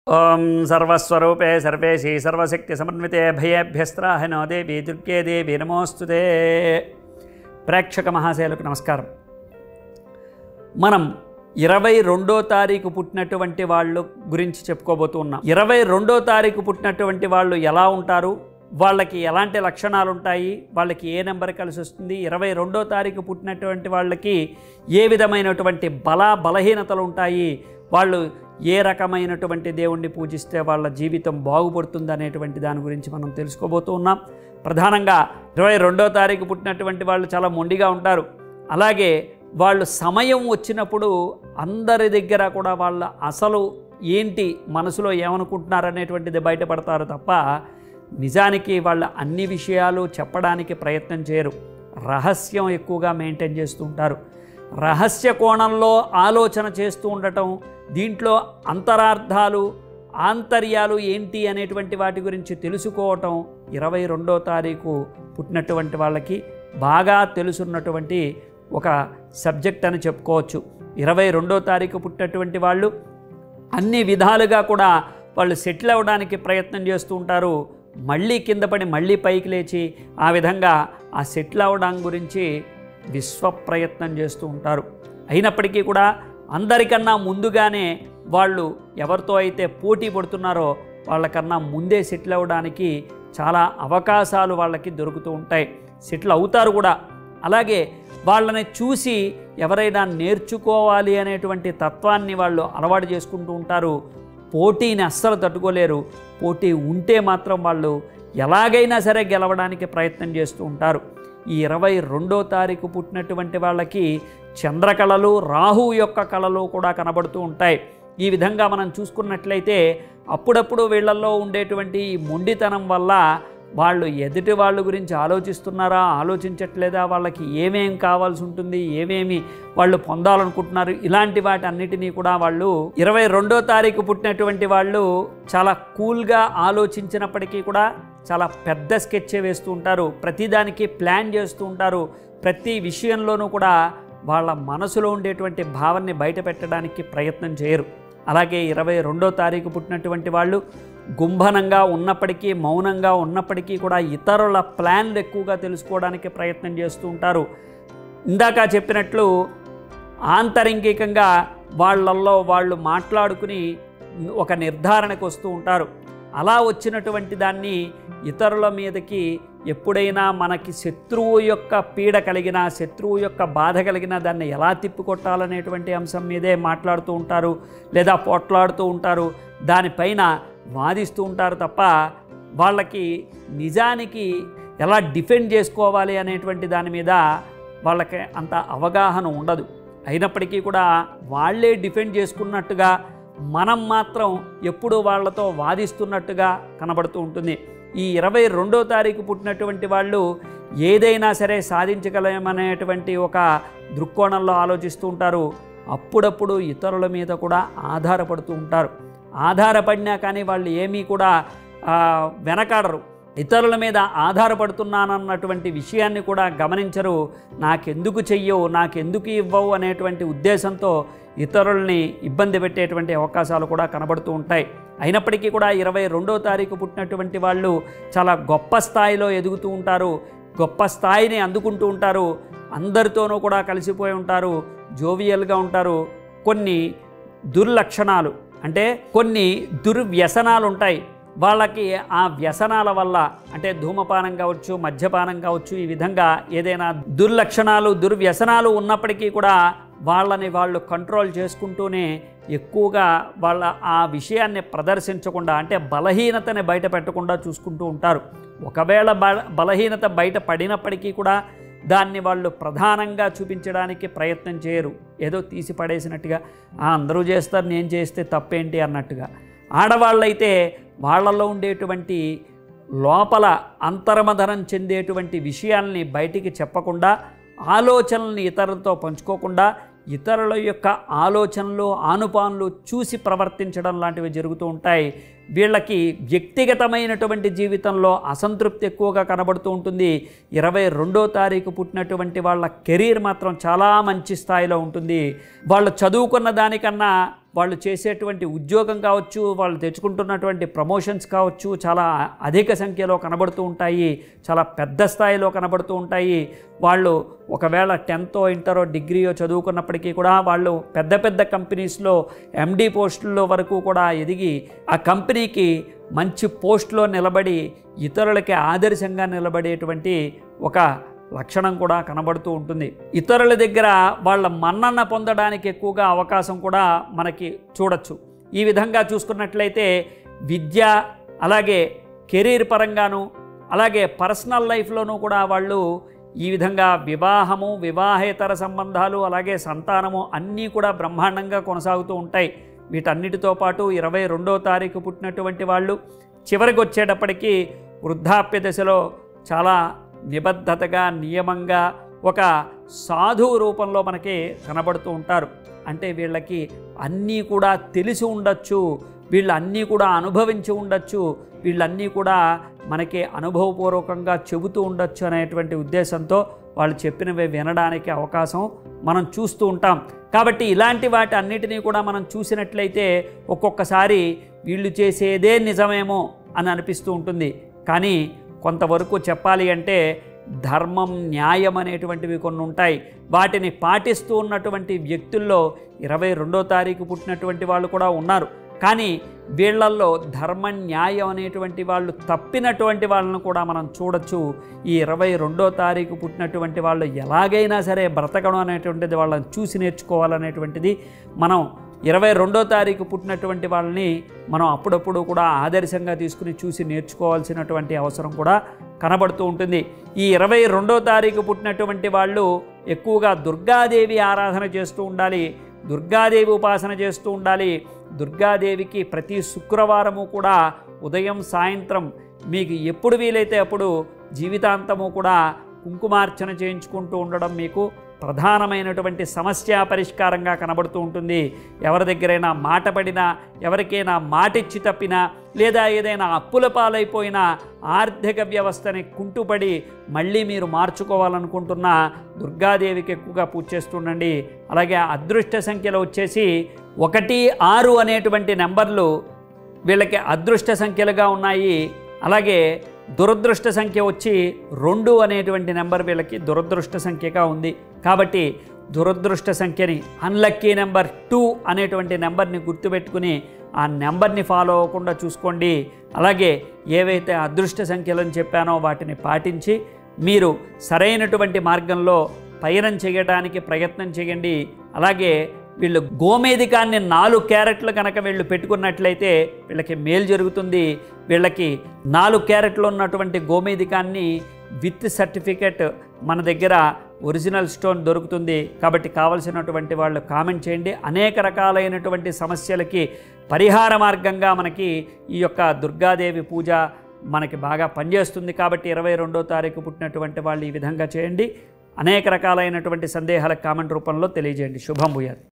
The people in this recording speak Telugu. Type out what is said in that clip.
ఓం సర్వస్వరూపే సర్వేశీ సర్వశక్తి సమన్వితే భయేభ్యస్త్రాహినో దేవి దుర్గే దేవి నమోస్తుతే. ప్రేక్షక మహాశయులకు నమస్కారం. మనం 22వ తారీఖు పుట్టినటువంటి వాళ్ళు గురించి చెప్పుకోబోతున్నాం. 22వ తారీఖు పుట్టినటువంటి వాళ్ళు ఎలా ఉంటారు, వాళ్ళకి ఎలాంటి లక్షణాలు ఉంటాయి, వాళ్ళకి ఏ నెంబర్ కలిసి వస్తుంది, 22వ తారీఖు పుట్టినటువంటి వాళ్ళకి ఏ విధమైనటువంటి బలహీనతలు ఉంటాయి, వాళ్ళు ఏ రకమైనటువంటి దేవుణ్ణి పూజిస్తే వాళ్ళ జీవితం బాగుపడుతుంది అనేటువంటి దాని గురించి మనం తెలుసుకోబోతూ ఉన్నాం. ప్రధానంగా 22వ తారీఖు పుట్టినటువంటి వాళ్ళు చాలా మొండిగా ఉంటారు. అలాగే వాళ్ళు సమయం వచ్చినప్పుడు అందరి దగ్గర కూడా వాళ్ళ అసలు ఏంటి మనసులో ఏమనుకుంటున్నారనేటువంటిది బయటపడతారు తప్ప నిజానికి వాళ్ళ అన్ని విషయాలు చెప్పడానికి ప్రయత్నం చేయరు. రహస్యం ఎక్కువగా మెయింటైన్ చేస్తూ ఉంటారు. రహస్య కోణంలో ఆలోచన చేస్తూ ఉండటం, దీంట్లో అంతరార్థాలు ఆంతర్యాలు ఏంటి అనేటువంటి వాటి గురించి తెలుసుకోవటం 22వ తారీఖు పుట్టినటువంటి వాళ్ళకి బాగా తెలుసున్నటువంటి ఒక సబ్జెక్ట్ అని చెప్పుకోవచ్చు. 22వ తారీఖు పుట్టినటువంటి వాళ్ళు అన్ని విధాలుగా కూడా వాళ్ళు సెటిల్ అవ్వడానికి ప్రయత్నం చేస్తూ ఉంటారు. మళ్ళీ కింద పడి మళ్ళీ పైకి లేచి ఆ విధంగా ఆ సెటిల్ అవ్వడం గురించి విశ్వ ప్రయత్నం చేస్తూ ఉంటారు. అయినప్పటికీ కూడా అందరికన్నా ముందుగానే వాళ్ళు ఎవరితో అయితే పోటీ పడుతున్నారో వాళ్ళకన్నా ముందే సెటిల్ అవ్వడానికి చాలా అవకాశాలు వాళ్ళకి దొరుకుతూ ఉంటాయి. సెటిల్ అవుతారు కూడా. అలాగే వాళ్ళని చూసి ఎవరైనా నేర్చుకోవాలి అనేటువంటి తత్వాన్ని వాళ్ళు అలవాటు చేసుకుంటూ ఉంటారు. పోటీని అస్సలు తట్టుకోలేరు. పోటీ ఉంటే మాత్రం వాళ్ళు ఎలాగైనా సరే గెలవడానికి ప్రయత్నం చేస్తూ ఉంటారు. ఈ 22వ తారీఖు పుట్టినటువంటి వాళ్ళకి చంద్రకళలు, రాహువు యొక్క కళలు కూడా కనబడుతూ ఉంటాయి. ఈ విధంగా మనం చూసుకున్నట్లయితే అప్పుడప్పుడు వీళ్ళల్లో ఉండేటువంటి ఈ మొండితనం వల్ల వాళ్ళు ఎదుటి వాళ్ళ గురించి ఆలోచిస్తున్నారా, ఆలోచించట్లేదా, వాళ్ళకి ఏమేం కావాల్సి ఉంటుంది, ఏమేమి వాళ్ళు పొందాలనుకుంటున్నారు, ఇలాంటి వాటి అన్నిటినీ కూడా వాళ్ళు 22వ తారీఖు పుట్టినటువంటి వాళ్ళు చాలా కూల్గా ఆలోచించినప్పటికీ కూడా చాలా పెద్ద స్కెచ్ వేస్తూ ఉంటారు. ప్రతిదానికి ప్లాన్ చేస్తూ ఉంటారు. ప్రతి విషయంలోనూ కూడా వాళ్ళ మనసులో ఉండేటువంటి భావాన్ని బయట పెట్టడానికి ప్రయత్నం చేయరు. అలాగే 22వ తారీఖు పుట్టినటువంటి వాళ్ళు గుంభనంగా ఉన్నప్పటికీ, మౌనంగా ఉన్నప్పటికీ కూడా ఇతరుల ప్లాన్లు ఎక్కువగా తెలుసుకోవడానికి ప్రయత్నం చేస్తూ ఉంటారు. ఇందాక చెప్పినట్లు ఆంతరంగికంగా వాళ్ళల్లో వాళ్ళు మాట్లాడుకుని ఒక నిర్ధారణకు వస్తూ ఉంటారు. అలా వచ్చినటువంటి దాన్ని ఇతరుల మీదకి ఎప్పుడైనా మనకి శత్రువు యొక్క పీడ కలిగినా, శత్రువు యొక్క బాధ కలిగినా దాన్ని ఎలా తిప్పికొట్టాలనేటువంటి అంశం మీదే మాట్లాడుతూ ఉంటారు, లేదా పోట్లాడుతూ ఉంటారు, దానిపైన వాదిస్తూ ఉంటారు తప్ప వాళ్ళకి నిజానికి ఎలా డిఫెండ్ చేసుకోవాలి అనేటువంటి దాని మీద వాళ్ళకి అంత అవగాహన ఉండదు. అయినప్పటికీ కూడా వాళ్ళే డిఫెండ్ చేసుకున్నట్టుగా మనం మాత్రం ఎప్పుడూ వాళ్ళతో వాదిస్తున్నట్టుగా కనబడుతూ ఉంటుంది. ఈ 22వ తారీఖు పుట్టినటువంటి వాళ్ళు ఏదైనా సరే సాధించగలమనేటువంటి ఒక దృక్కోణంలో ఆలోచిస్తూ ఉంటారు. అప్పుడప్పుడు ఇతరుల మీద కూడా ఆధారపడుతూ ఉంటారు. ఆధారపడినా కానీ వాళ్ళు ఏమీ కూడా వెనకాడరు. ఇతరుల మీద ఆధారపడుతున్నానన్నటువంటి విషయాన్ని కూడా గమనించరు. నాకెందుకు చెయ్యవు, నాకెందుకు ఇవ్వవు అనేటువంటి ఉద్దేశంతో ఇతరుల్ని ఇబ్బంది పెట్టేటువంటి అవకాశాలు కూడా కనబడుతూ ఉంటాయి. అయినప్పటికీ కూడా 22వ తారీఖు పుట్టినటువంటి వాళ్ళు చాలా గొప్ప స్థాయిలో ఎదుగుతూ ఉంటారు. గొప్ప స్థాయిని అందుకుంటూ ఉంటారు. అందరితోనూ కూడా కలిసిపోయి ఉంటారు. జోవియల్గా ఉంటారు. కొన్ని దుర్లక్షణాలు అంటే కొన్ని దుర్వ్యసనాలు ఉంటాయి. వాళ్ళకి ఆ వ్యసనాల వల్ల అంటే ధూమపానం కావచ్చు, మద్యపానం కావచ్చు, ఈ విధంగా ఏదైనా దుర్లక్షణాలు, దుర్వ్యసనాలు ఉన్నప్పటికీ కూడా వాళ్ళని వాళ్ళు కంట్రోల్ చేసుకుంటూనే ఎక్కువగా వాళ్ళ ఆ విషయాన్ని ప్రదర్శించకుండా అంటే బలహీనతని బయట పెట్టకుండా చూసుకుంటూ ఉంటారు. ఒకవేళ బలహీనత బయట పడినప్పటికీ కూడా దాన్ని వాళ్ళు ప్రధానంగా చూపించడానికి ప్రయత్నం చేయరు. ఏదో తీసి పడేసినట్టుగా అందరూ చేస్తారు, నేను చేస్తే తప్పేంటి అన్నట్టుగా. ఆడవాళ్ళైతే వాళ్ళలో ఉండేటువంటి లోపల అంతర్మథనం చెందేటువంటి విషయాల్ని బయటికి చెప్పకుండా, ఆలోచనల్ని ఇతరులతో పంచుకోకుండా, ఇతరుల యొక్క ఆలోచనలు, ఆనుపానులు చూసి ప్రవర్తించడం లాంటివి జరుగుతూ ఉంటాయి. వీళ్ళకి వ్యక్తిగతమైనటువంటి జీవితంలో అసంతృప్తి ఎక్కువగా కనబడుతూ ఉంటుంది. 22వ తారీఖు పుట్టినటువంటి వాళ్ళ కెరీర్ మాత్రం చాలా మంచి స్థాయిలో ఉంటుంది. వాళ్ళు చదువుకున్న దానికన్నా వాళ్ళు చేసేటువంటి ఉద్యోగం కావచ్చు, వాళ్ళు తెచ్చుకుంటున్నటువంటి ప్రమోషన్స్ కావచ్చు, చాలా అధిక సంఖ్యలో కనబడుతూ ఉంటాయి, చాలా పెద్ద స్థాయిలో కనబడుతూ ఉంటాయి. వాళ్ళు ఒకవేళ 10th ఇంటరో డిగ్రీయో చదువుకున్నప్పటికీ కూడా వాళ్ళు పెద్ద పెద్ద కంపెనీస్లో ఎండి పోస్టుల్లో వరకు కూడా ఎదిగి ఆ కంపెనీకి మంచి పోస్టులో నిలబడి ఇతరులకి ఆదర్శంగా నిలబడేటువంటి ఒక లక్షణం కూడా కనబడుతూ ఉంటుంది. ఇతరుల దగ్గర వాళ్ళ మన్నన పొందడానికి ఎక్కువగా అవకాశం కూడా మనకి చూడొచ్చు. ఈ విధంగా చూసుకున్నట్లయితే విద్య, అలాగే కెరీర్ పరంగాను, అలాగే పర్సనల్ లైఫ్లోనూ కూడా వాళ్ళు ఈ విధంగా వివాహము, వివాహేతర సంబంధాలు, అలాగే సంతానము అన్నీ కూడా బ్రహ్మాండంగా కొనసాగుతూ ఉంటాయి. వీటన్నిటితో పాటు 22వ తారీఖు పుట్టినటువంటి వాళ్ళు చివరికి వచ్చేటప్పటికీ వృద్ధాప్య దశలో చాలా నిబద్ధతగా, నియమంగా, ఒక సాధువు రూపంలో మనకి కనబడుతూ ఉంటారు. అంటే వీళ్ళకి అన్నీ కూడా తెలిసి ఉండొచ్చు, వీళ్ళు అన్నీ కూడా అనుభవించి ఉండొచ్చు, వీళ్ళన్నీ కూడా మనకి అనుభవపూర్వకంగా చెబుతూ ఉండొచ్చు అనేటువంటి ఉద్దేశంతో వాళ్ళు చెప్పినవి వినడానికి అవకాశం మనం చూస్తూ ఉంటాం. కాబట్టి ఇలాంటి వాటి అన్నిటినీ కూడా మనం చూసినట్లయితే ఒక్కొక్కసారి వీళ్ళు చేసేదే నిజమేమో అని అనిపిస్తూ ఉంటుంది. కానీ కొంతవరకు చెప్పాలి అంటే ధర్మం, న్యాయం అనేటువంటివి కొన్ని ఉంటాయి. వాటిని పాటిస్తూ ఉన్నటువంటి వ్యక్తుల్లో 22వ తారీఖు పుట్టినటువంటి వాళ్ళు కూడా ఉన్నారు. కానీ వీళ్ళల్లో ధర్మ, న్యాయం అనేటువంటి వాళ్ళు తప్పినటువంటి వాళ్ళను కూడా మనం చూడొచ్చు. ఈ 22వ తారీఖు పుట్టినటువంటి వాళ్ళు ఎలాగైనా సరే బ్రతకడం అనేటువంటిది వాళ్ళని చూసి నేర్చుకోవాలనేటువంటిది మనం 22వ తారీఖు పుట్టినటువంటి వాళ్ళని మనం అప్పుడప్పుడు కూడా ఆదర్శంగా తీసుకుని చూసి నేర్చుకోవాల్సినటువంటి అవసరం కూడా కనబడుతూ ఉంటుంది. ఈ 22వ తారీఖు పుట్టినటువంటి వాళ్ళు ఎక్కువగా దుర్గాదేవి ఆరాధన చేస్తూ ఉండాలి, దుర్గాదేవి ఉపాసన చేస్తూ ఉండాలి. దుర్గాదేవికి ప్రతి శుక్రవారము కూడా ఉదయం, సాయంత్రం మీకు ఎప్పుడు వీలైతే అప్పుడు జీవితాంతము కూడా కుంకుమార్చన చేయించుకుంటూ ఉండడం మీకు ప్రధానమైనటువంటి సమస్య పరిష్కారంగా కనబడుతూ ఉంటుంది. ఎవరి దగ్గరైనా మాట పడినా, ఎవరికైనా మాటిచ్చి తప్పినా, లేదా ఏదైనా అప్పుల పాలైపోయినా, ఆర్థిక వ్యవస్థని కుంటుపడి మళ్ళీ మీరు మార్చుకోవాలనుకుంటున్న దుర్గాదేవికి ఎక్కువగా పూజ చేస్తుండండి. అలాగే అదృష్ట సంఖ్యలో వచ్చేసి 1, 6 అనేటువంటి నెంబర్లు వీళ్ళకి అదృష్ట సంఖ్యలుగా ఉన్నాయి. అలాగే దురదృష్ట సంఖ్య వచ్చి 2 అనేటువంటి నెంబర్ వీళ్ళకి దురదృష్ట సంఖ్యగా ఉంది. కాబట్టి దురదృష్ట సంఖ్యని, అన్లక్కీ నెంబర్ 2 అనేటువంటి నెంబర్ని గుర్తుపెట్టుకుని ఆ నెంబర్ని ఫాలో అవ్వకుండా చూసుకోండి. అలాగే ఏవైతే అదృష్ట సంఖ్యలను చెప్పానో వాటిని పాటించి మీరు సరైనటువంటి మార్గంలో పయనం చేయడానికి ప్రయత్నం చేయండి. అలాగే వీళ్ళు గోమేధికాన్ని 4 క్యారెట్లు కనుక వీళ్ళు పెట్టుకున్నట్లయితే వీళ్ళకి మేలు జరుగుతుంది. వీళ్ళకి 4 క్యారెట్లు ఉన్నటువంటి గోమేధికాన్ని విత్ సర్టిఫికెట్ మన దగ్గర ఒరిజినల్ స్టోన్ దొరుకుతుంది. కాబట్టి కావలసినటువంటి వాళ్ళు కామెంట్ చేయండి. అనేక రకాలైనటువంటి సమస్యలకి పరిహార మార్గంగా మనకి ఈ యొక్క దుర్గాదేవి పూజ మనకి బాగా పనిచేస్తుంది. కాబట్టి 22వ తారీఖు పుట్టినటువంటి వాళ్ళు ఈ విధంగా చేయండి. అనేక రకాలైనటువంటి సందేహాలకు కామెంట్ రూపంలో తెలియజేయండి. శుభం భూయాత్.